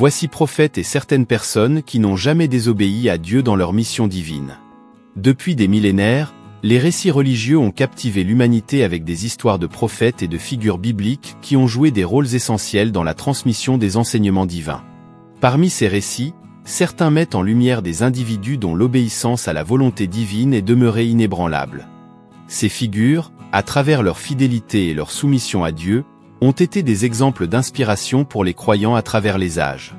Voici prophètes et certaines personnes qui n'ont jamais désobéi à Dieu dans leur mission divine. Depuis des millénaires, les récits religieux ont captivé l'humanité avec des histoires de prophètes et de figures bibliques qui ont joué des rôles essentiels dans la transmission des enseignements divins. Parmi ces récits, certains mettent en lumière des individus dont l'obéissance à la volonté divine est demeurée inébranlable. Ces figures, à travers leur fidélité et leur soumission à Dieu, ont été des exemples d'inspiration pour les croyants à travers les âges.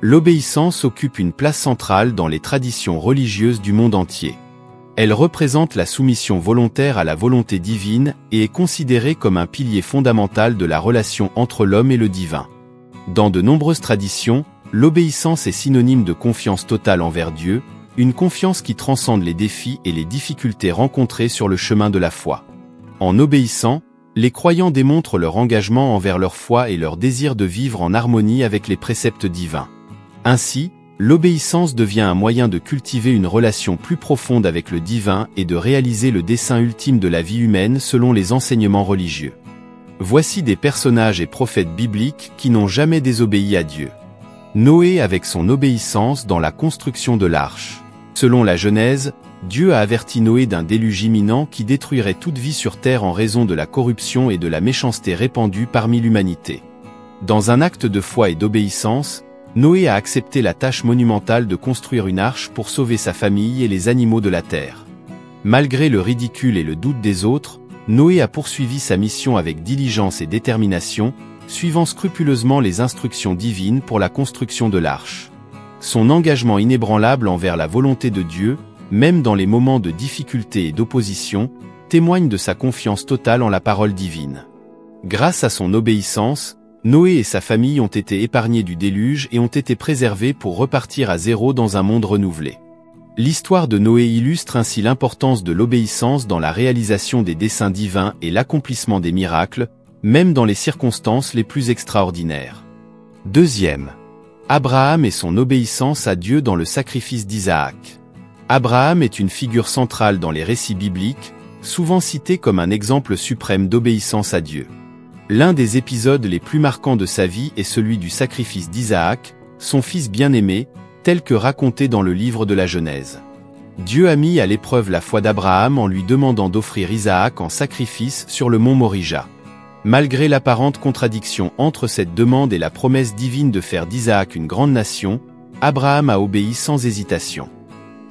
L'obéissance occupe une place centrale dans les traditions religieuses du monde entier. Elle représente la soumission volontaire à la volonté divine et est considérée comme un pilier fondamental de la relation entre l'homme et le divin. Dans de nombreuses traditions, l'obéissance est synonyme de confiance totale envers Dieu, une confiance qui transcende les défis et les difficultés rencontrées sur le chemin de la foi. En obéissant, les croyants démontrent leur engagement envers leur foi et leur désir de vivre en harmonie avec les préceptes divins. Ainsi, l'obéissance devient un moyen de cultiver une relation plus profonde avec le divin et de réaliser le dessein ultime de la vie humaine selon les enseignements religieux. Voici des personnages et prophètes bibliques qui n'ont jamais désobéi à Dieu. Noé avec son obéissance dans la construction de l'arche. Selon la Genèse, Dieu a averti Noé d'un déluge imminent qui détruirait toute vie sur terre en raison de la corruption et de la méchanceté répandue parmi l'humanité. Dans un acte de foi et d'obéissance, Noé a accepté la tâche monumentale de construire une arche pour sauver sa famille et les animaux de la terre. Malgré le ridicule et le doute des autres, Noé a poursuivi sa mission avec diligence et détermination, suivant scrupuleusement les instructions divines pour la construction de l'arche. Son engagement inébranlable envers la volonté de Dieu, même dans les moments de difficulté et d'opposition, témoigne de sa confiance totale en la parole divine. Grâce à son obéissance, Noé et sa famille ont été épargnés du déluge et ont été préservés pour repartir à zéro dans un monde renouvelé. L'histoire de Noé illustre ainsi l'importance de l'obéissance dans la réalisation des desseins divins et l'accomplissement des miracles, même dans les circonstances les plus extraordinaires. Deuxième. Abraham et son obéissance à Dieu dans le sacrifice d'Isaac. Abraham est une figure centrale dans les récits bibliques, souvent cité comme un exemple suprême d'obéissance à Dieu. L'un des épisodes les plus marquants de sa vie est celui du sacrifice d'Isaac, son fils bien-aimé, tel que raconté dans le livre de la Genèse. Dieu a mis à l'épreuve la foi d'Abraham en lui demandant d'offrir Isaac en sacrifice sur le mont Morija. Malgré l'apparente contradiction entre cette demande et la promesse divine de faire d'Isaac une grande nation, Abraham a obéi sans hésitation.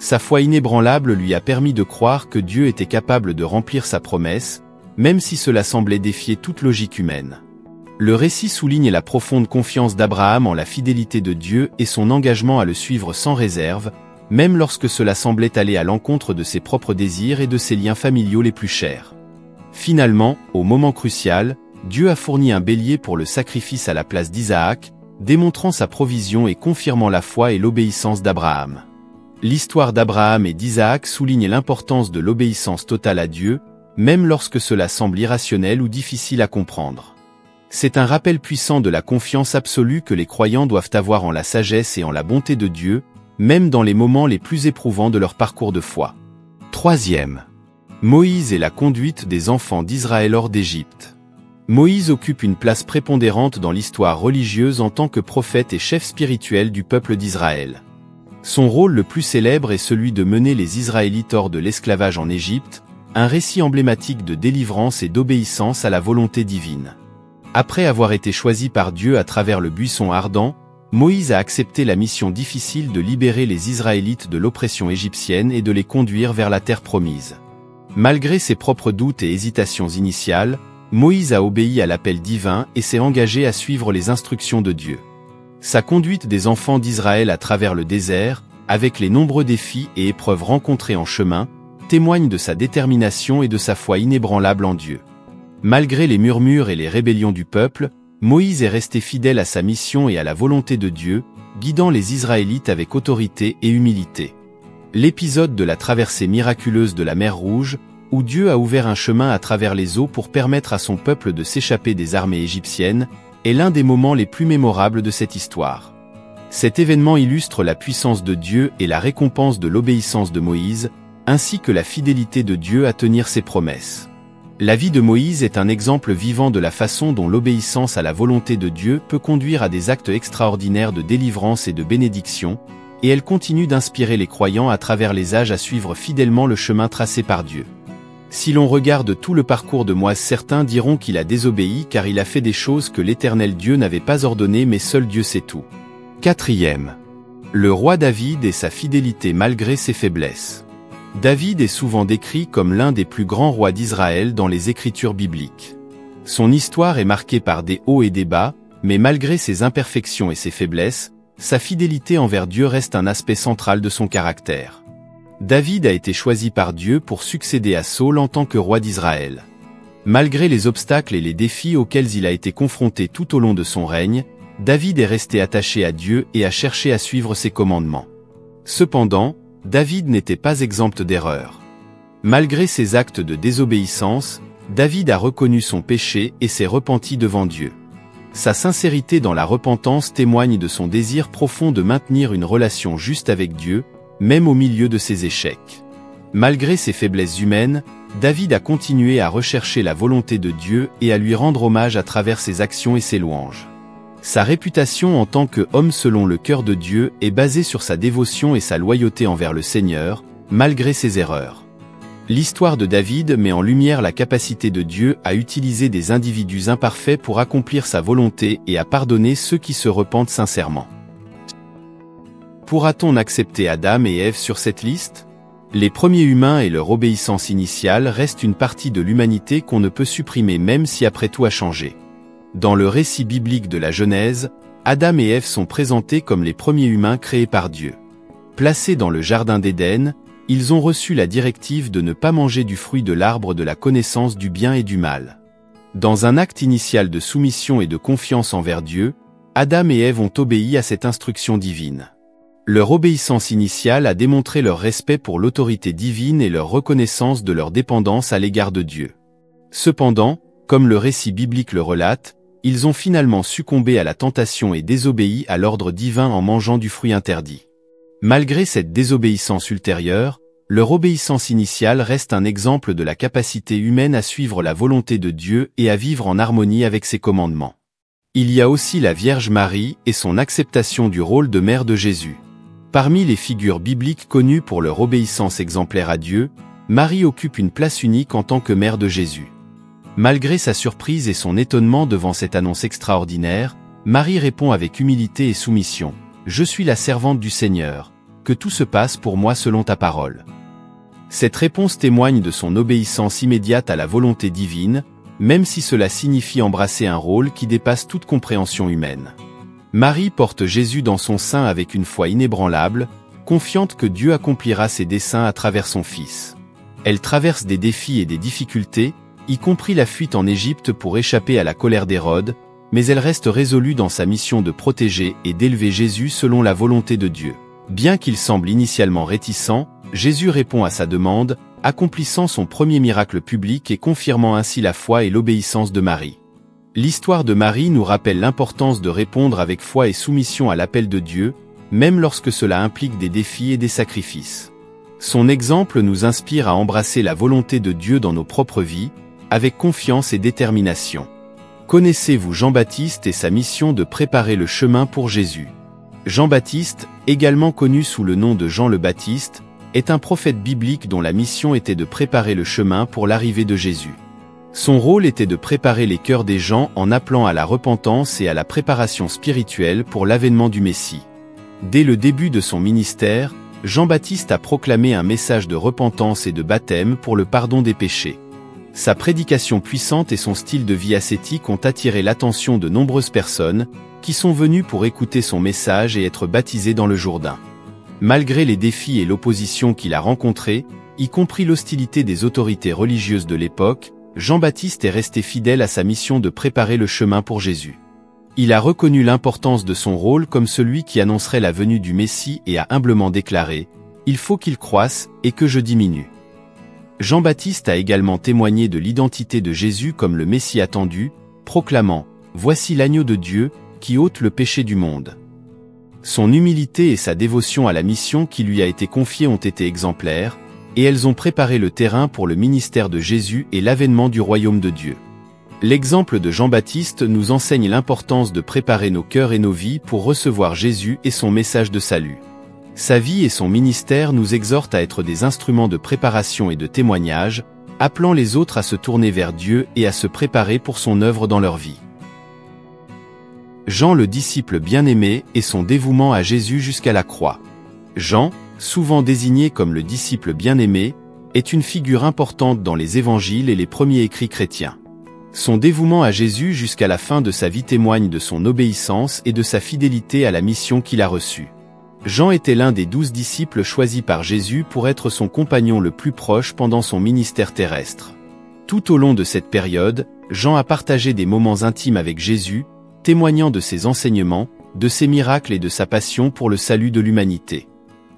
Sa foi inébranlable lui a permis de croire que Dieu était capable de remplir sa promesse, même si cela semblait défier toute logique humaine. Le récit souligne la profonde confiance d'Abraham en la fidélité de Dieu et son engagement à le suivre sans réserve, même lorsque cela semblait aller à l'encontre de ses propres désirs et de ses liens familiaux les plus chers. Finalement, au moment crucial, Dieu a fourni un bélier pour le sacrifice à la place d'Isaac, démontrant sa provision et confirmant la foi et l'obéissance d'Abraham. L'histoire d'Abraham et d'Isaac souligne l'importance de l'obéissance totale à Dieu, même lorsque cela semble irrationnel ou difficile à comprendre. C'est un rappel puissant de la confiance absolue que les croyants doivent avoir en la sagesse et en la bonté de Dieu, même dans les moments les plus éprouvants de leur parcours de foi. Troisième. Moïse et la conduite des enfants d'Israël hors d'Égypte. Moïse occupe une place prépondérante dans l'histoire religieuse en tant que prophète et chef spirituel du peuple d'Israël. Son rôle le plus célèbre est celui de mener les Israélites hors de l'esclavage en Égypte, un récit emblématique de délivrance et d'obéissance à la volonté divine. Après avoir été choisi par Dieu à travers le buisson ardent, Moïse a accepté la mission difficile de libérer les Israélites de l'oppression égyptienne et de les conduire vers la terre promise. Malgré ses propres doutes et hésitations initiales, Moïse a obéi à l'appel divin et s'est engagé à suivre les instructions de Dieu. Sa conduite des enfants d'Israël à travers le désert, avec les nombreux défis et épreuves rencontrés en chemin, témoigne de sa détermination et de sa foi inébranlable en Dieu. Malgré les murmures et les rébellions du peuple, Moïse est resté fidèle à sa mission et à la volonté de Dieu, guidant les Israélites avec autorité et humilité. L'épisode de la traversée miraculeuse de la mer Rouge, où Dieu a ouvert un chemin à travers les eaux pour permettre à son peuple de s'échapper des armées égyptiennes, est l'un des moments les plus mémorables de cette histoire. Cet événement illustre la puissance de Dieu et la récompense de l'obéissance de Moïse, ainsi que la fidélité de Dieu à tenir ses promesses. La vie de Moïse est un exemple vivant de la façon dont l'obéissance à la volonté de Dieu peut conduire à des actes extraordinaires de délivrance et de bénédiction, et elle continue d'inspirer les croyants à travers les âges à suivre fidèlement le chemin tracé par Dieu. Si l'on regarde tout le parcours de Moïse, certains diront qu'il a désobéi car il a fait des choses que l'Éternel Dieu n'avait pas ordonnées, mais seul Dieu sait tout. 4. Le roi David et sa fidélité malgré ses faiblesses. David est souvent décrit comme l'un des plus grands rois d'Israël dans les Écritures bibliques. Son histoire est marquée par des hauts et des bas, mais malgré ses imperfections et ses faiblesses, sa fidélité envers Dieu reste un aspect central de son caractère. David a été choisi par Dieu pour succéder à Saül en tant que roi d'Israël. Malgré les obstacles et les défis auxquels il a été confronté tout au long de son règne, David est resté attaché à Dieu et a cherché à suivre ses commandements. Cependant, David n'était pas exempt d'erreurs. Malgré ses actes de désobéissance, David a reconnu son péché et s'est repenti devant Dieu. Sa sincérité dans la repentance témoigne de son désir profond de maintenir une relation juste avec Dieu, même au milieu de ses échecs. Malgré ses faiblesses humaines, David a continué à rechercher la volonté de Dieu et à lui rendre hommage à travers ses actions et ses louanges. Sa réputation en tant qu'homme selon le cœur de Dieu est basée sur sa dévotion et sa loyauté envers le Seigneur, malgré ses erreurs. L'histoire de David met en lumière la capacité de Dieu à utiliser des individus imparfaits pour accomplir sa volonté et à pardonner ceux qui se repentent sincèrement. Pourra-t-on accepter Adam et Ève sur cette liste? Les premiers humains et leur obéissance initiale restent une partie de l'humanité qu'on ne peut supprimer même si après tout a changé. Dans le récit biblique de la Genèse, Adam et Ève sont présentés comme les premiers humains créés par Dieu. Placés dans le jardin d'Éden, ils ont reçu la directive de ne pas manger du fruit de l'arbre de la connaissance du bien et du mal. Dans un acte initial de soumission et de confiance envers Dieu, Adam et Ève ont obéi à cette instruction divine. Leur obéissance initiale a démontré leur respect pour l'autorité divine et leur reconnaissance de leur dépendance à l'égard de Dieu. Cependant, comme le récit biblique le relate, ils ont finalement succombé à la tentation et désobéi à l'ordre divin en mangeant du fruit interdit. Malgré cette désobéissance ultérieure, leur obéissance initiale reste un exemple de la capacité humaine à suivre la volonté de Dieu et à vivre en harmonie avec ses commandements. Il y a aussi la Vierge Marie et son acceptation du rôle de mère de Jésus. Parmi les figures bibliques connues pour leur obéissance exemplaire à Dieu, Marie occupe une place unique en tant que mère de Jésus. Malgré sa surprise et son étonnement devant cette annonce extraordinaire, Marie répond avec humilité et soumission. « Je suis la servante du Seigneur, que tout se passe pour moi selon ta parole. » Cette réponse témoigne de son obéissance immédiate à la volonté divine, même si cela signifie embrasser un rôle qui dépasse toute compréhension humaine. Marie porte Jésus dans son sein avec une foi inébranlable, confiante que Dieu accomplira ses desseins à travers son Fils. Elle traverse des défis et des difficultés, y compris la fuite en Égypte pour échapper à la colère d'Hérode, mais elle reste résolue dans sa mission de protéger et d'élever Jésus selon la volonté de Dieu. Bien qu'il semble initialement réticent, Jésus répond à sa demande, accomplissant son premier miracle public et confirmant ainsi la foi et l'obéissance de Marie. L'histoire de Marie nous rappelle l'importance de répondre avec foi et soumission à l'appel de Dieu, même lorsque cela implique des défis et des sacrifices. Son exemple nous inspire à embrasser la volonté de Dieu dans nos propres vies, avec confiance et détermination. Connaissez-vous Jean-Baptiste et sa mission de préparer le chemin pour Jésus? Jean-Baptiste, également connu sous le nom de Jean le Baptiste, est un prophète biblique dont la mission était de préparer le chemin pour l'arrivée de Jésus. Son rôle était de préparer les cœurs des gens en appelant à la repentance et à la préparation spirituelle pour l'avènement du Messie. Dès le début de son ministère, Jean-Baptiste a proclamé un message de repentance et de baptême pour le pardon des péchés. Sa prédication puissante et son style de vie ascétique ont attiré l'attention de nombreuses personnes, qui sont venues pour écouter son message et être baptisées dans le Jourdain. Malgré les défis et l'opposition qu'il a rencontrés, y compris l'hostilité des autorités religieuses de l'époque, Jean-Baptiste est resté fidèle à sa mission de préparer le chemin pour Jésus. Il a reconnu l'importance de son rôle comme celui qui annoncerait la venue du Messie et a humblement déclaré « Il faut qu'il croisse et que je diminue ». Jean-Baptiste a également témoigné de l'identité de Jésus comme le Messie attendu, proclamant « Voici l'agneau de Dieu, qui ôte le péché du monde ». Son humilité et sa dévotion à la mission qui lui a été confiée ont été exemplaires, et elles ont préparé le terrain pour le ministère de Jésus et l'avènement du royaume de Dieu. L'exemple de Jean-Baptiste nous enseigne l'importance de préparer nos cœurs et nos vies pour recevoir Jésus et son message de salut. Sa vie et son ministère nous exhortent à être des instruments de préparation et de témoignage, appelant les autres à se tourner vers Dieu et à se préparer pour son œuvre dans leur vie. Jean le disciple bien-aimé et son dévouement à Jésus jusqu'à la croix. Jean, souvent désigné comme le disciple bien-aimé, est une figure importante dans les évangiles et les premiers écrits chrétiens. Son dévouement à Jésus jusqu'à la fin de sa vie témoigne de son obéissance et de sa fidélité à la mission qu'il a reçue. Jean était l'un des 12 disciples choisis par Jésus pour être son compagnon le plus proche pendant son ministère terrestre. Tout au long de cette période, Jean a partagé des moments intimes avec Jésus, témoignant de ses enseignements, de ses miracles et de sa passion pour le salut de l'humanité.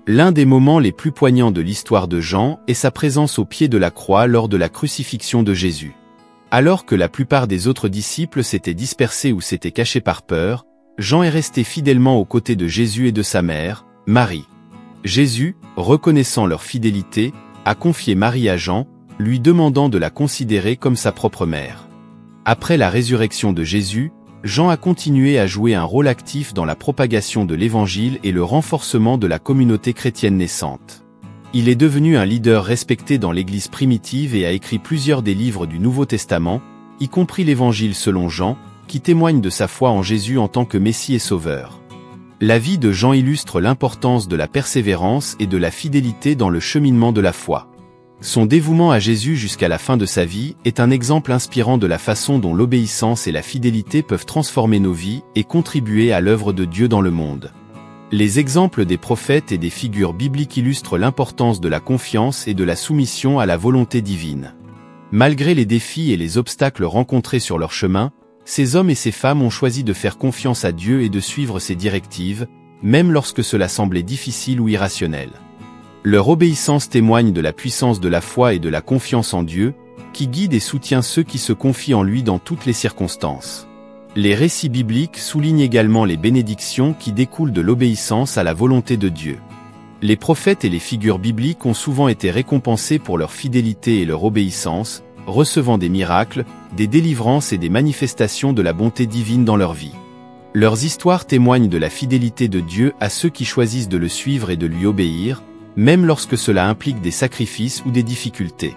L'un des moments les plus poignants de l'histoire de Jean est sa présence au pied de la croix lors de la crucifixion de Jésus. Alors que la plupart des autres disciples s'étaient dispersés ou s'étaient cachés par peur, Jean est resté fidèlement aux côtés de Jésus et de sa mère, Marie. Jésus, reconnaissant leur fidélité, a confié Marie à Jean, lui demandant de la considérer comme sa propre mère. Après la résurrection de Jésus, Jean a continué à jouer un rôle actif dans la propagation de l'Évangile et le renforcement de la communauté chrétienne naissante. Il est devenu un leader respecté dans l'Église primitive et a écrit plusieurs des livres du Nouveau Testament, y compris l'Évangile selon Jean, qui témoigne de sa foi en Jésus en tant que Messie et Sauveur. La vie de Jean illustre l'importance de la persévérance et de la fidélité dans le cheminement de la foi. Son dévouement à Jésus jusqu'à la fin de sa vie est un exemple inspirant de la façon dont l'obéissance et la fidélité peuvent transformer nos vies et contribuer à l'œuvre de Dieu dans le monde. Les exemples des prophètes et des figures bibliques illustrent l'importance de la confiance et de la soumission à la volonté divine. Malgré les défis et les obstacles rencontrés sur leur chemin, ces hommes et ces femmes ont choisi de faire confiance à Dieu et de suivre ses directives, même lorsque cela semblait difficile ou irrationnel. Leur obéissance témoigne de la puissance de la foi et de la confiance en Dieu, qui guide et soutient ceux qui se confient en lui dans toutes les circonstances. Les récits bibliques soulignent également les bénédictions qui découlent de l'obéissance à la volonté de Dieu. Les prophètes et les figures bibliques ont souvent été récompensés pour leur fidélité et leur obéissance, recevant des miracles, des délivrances et des manifestations de la bonté divine dans leur vie. Leurs histoires témoignent de la fidélité de Dieu à ceux qui choisissent de le suivre et de lui obéir, même lorsque cela implique des sacrifices ou des difficultés.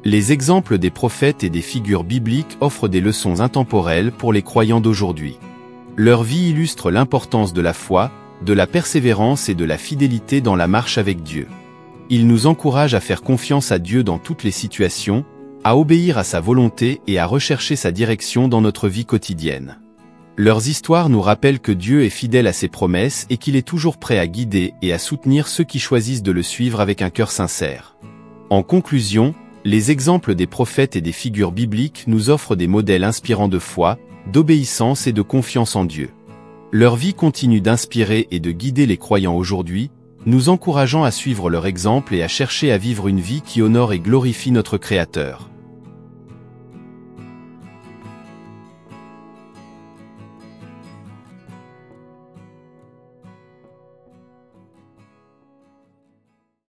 Les exemples des prophètes et des figures bibliques offrent des leçons intemporelles pour les croyants d'aujourd'hui. Leur vie illustre l'importance de la foi, de la persévérance et de la fidélité dans la marche avec Dieu. Ils nous encouragent à faire confiance à Dieu dans toutes les situations, à obéir à sa volonté et à rechercher sa direction dans notre vie quotidienne. Leurs histoires nous rappellent que Dieu est fidèle à ses promesses et qu'il est toujours prêt à guider et à soutenir ceux qui choisissent de le suivre avec un cœur sincère. En conclusion, les exemples des prophètes et des figures bibliques nous offrent des modèles inspirants de foi, d'obéissance et de confiance en Dieu. Leur vie continue d'inspirer et de guider les croyants aujourd'hui, nous encourageant à suivre leur exemple et à chercher à vivre une vie qui honore et glorifie notre Créateur.